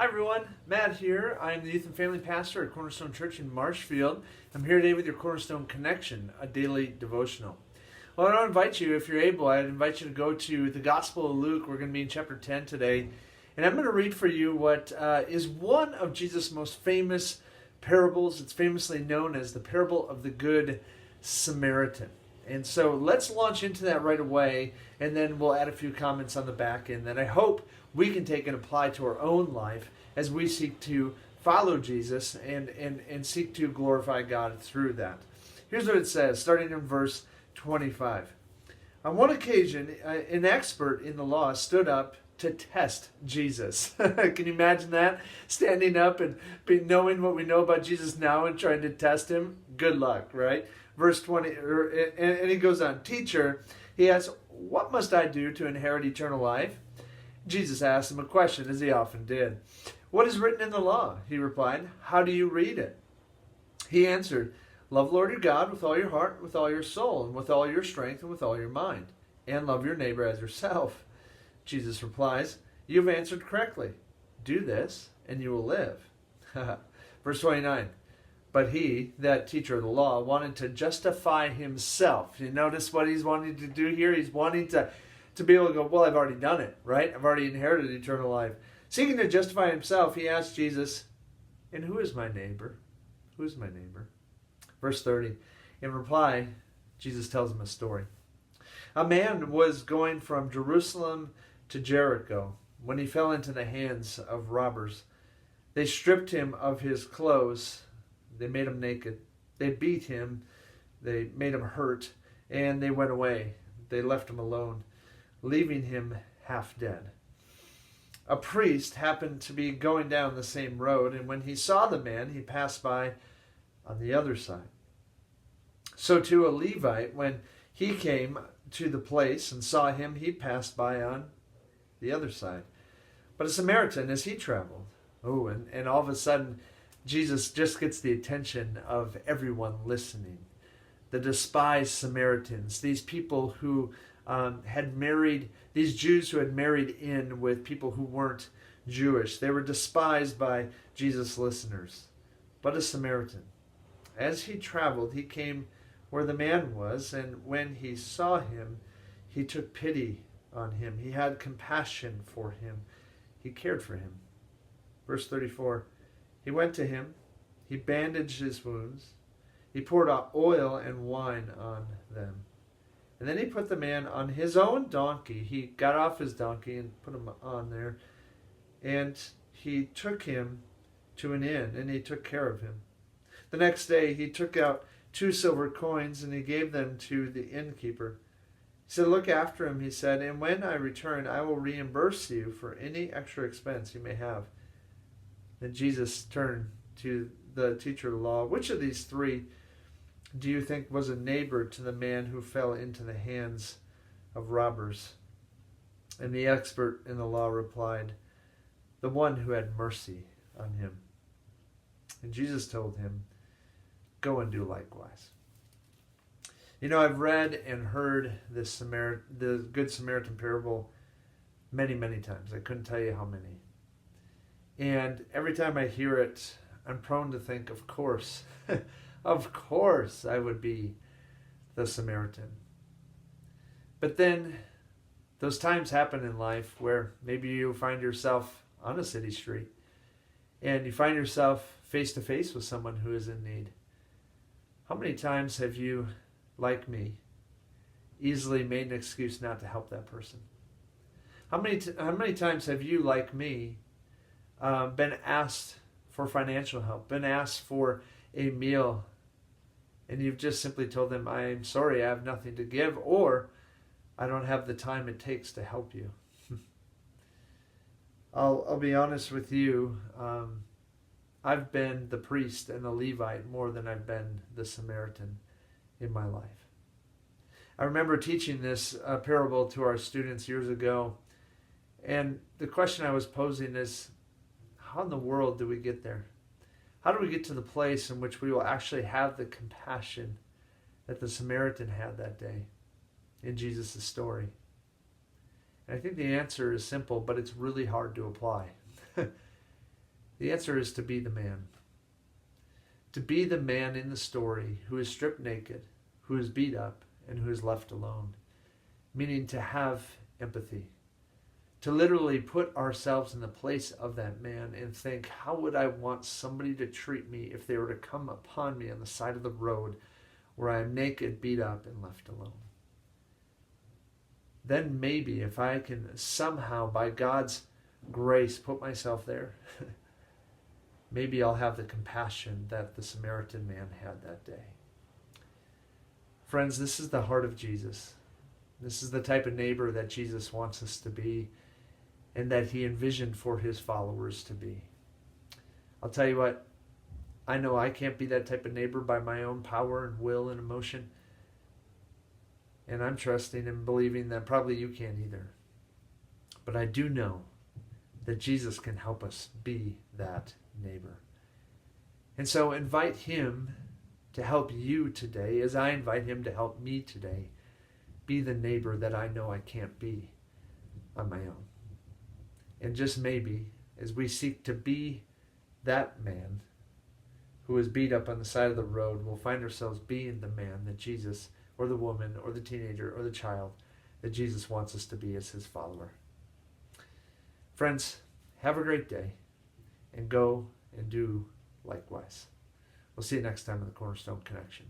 Hi everyone, Matt here. I'm the Youth and Family Pastor at Cornerstone Church in Marshfield. I'm here today with your Cornerstone Connection, a daily devotional. Well, I want to invite you, if you're able, I'd invite you to go to the Gospel of Luke. We're going to be in chapter 10 today. And I'm going to read for you what is one of Jesus' most famous parables. It's famously known as the parable of the Good Samaritan. And so let's launch into that right away, and then we'll add a few comments on the back end that I hope we can take and apply to our own life as we seek to follow Jesus and seek to glorify God through that. Here's what it says, starting in verse 25. On one occasion, an expert in the law stood up to test Jesus. Can you imagine that? Standing up and knowing what we know about Jesus now and trying to test him? Good luck, right? Verse 20, and he goes on, Teacher, he asks, what must I do to inherit eternal life? Jesus asked him a question, as he often did. What is written in the law? He replied, how do you read it? He answered, love Lord your God with all your heart, with all your soul, and with all your strength, and with all your mind, and love your neighbor as yourself. Jesus replies, you have answered correctly. Do this, and you will live. Verse 29. But he, that teacher of the law, wanted to justify himself. You notice what he's wanting to do here? He's wanting to be able to go, well, I've already done it, right? I've already inherited eternal life. Seeking to justify himself, he asked Jesus, and who is my neighbor? Who is my neighbor? Verse 30. In reply, Jesus tells him a story. A man was going from Jerusalem to Jericho when he fell into the hands of robbers. They stripped him of his clothes. They made him naked. They beat him. They made him hurt. And they went away. They left him alone, leaving him half dead. A priest happened to be going down the same road, and when he saw the man, he passed by on the other side. So too a Levite, when he came to the place and saw him, he passed by on the other side. But a Samaritan, as he traveled, and all of a sudden, Jesus just gets the attention of everyone listening. The despised Samaritans, these people who had married, these Jews who had married in with people who weren't Jewish. They were despised by Jesus' listeners. But a Samaritan, as he traveled, he came where the man was, and when he saw him, he took pity on him. He had compassion for him. He cared for him. Verse 34, he went to him, he bandaged his wounds, he poured out oil and wine on them. And then he put the man on his own donkey. He got off his donkey and put him on there. And he took him to an inn, and he took care of him. The next day he took out 2 silver coins, and he gave them to the innkeeper. He said, look after him, he said, and when I return, I will reimburse you for any extra expense you may have. Then Jesus turned to the teacher of the law. Which of these 3 do you think was a neighbor to the man who fell into the hands of robbers? And the expert in the law replied, the one who had mercy on him. And Jesus told him, go and do likewise. You know, I've read and heard the Good Samaritan parable many, many times. I couldn't tell you how many. And every time I hear it, I'm prone to think, of course, of course I would be the Samaritan. But then those times happen in life where maybe you find yourself on a city street and you find yourself face to face with someone who is in need. How many times have you, like me, easily made an excuse not to help that person? How many times have you, like me, been asked for financial help, been asked for a meal, and you've just simply told them, I'm sorry, I have nothing to give, or I don't have the time it takes to help you. I'll be honest with you, I've been the priest and the Levite more than I've been the Samaritan in my life. I remember teaching this parable to our students years ago, and the question I was posing is, how in the world do we get there? How do we get to the place in which we will actually have the compassion that the Samaritan had that day in Jesus' story? And I think the answer is simple, but it's really hard to apply. The answer is to be the man. To be the man in the story who is stripped naked, who is beat up, and who is left alone. Meaning to have empathy. To literally put ourselves in the place of that man and think, how would I want somebody to treat me if they were to come upon me on the side of the road where I am naked, beat up, and left alone? Then maybe if I can somehow, by God's grace, put myself there, maybe I'll have the compassion that the Samaritan man had that day. Friends, this is the heart of Jesus. This is the type of neighbor that Jesus wants us to be and that he envisioned for his followers to be. I'll tell you what, I know I can't be that type of neighbor by my own power and will and emotion. And I'm trusting and believing that probably you can't either. But I do know that Jesus can help us be that neighbor. And so invite him to help you today as I invite him to help me today be the neighbor that I know I can't be on my own. And just maybe, as we seek to be that man who is beat up on the side of the road, we'll find ourselves being the man that Jesus, or the woman, or the teenager, or the child that Jesus wants us to be as his follower. Friends, have a great day, and go and do likewise. We'll see you next time on the Cornerstone Connection.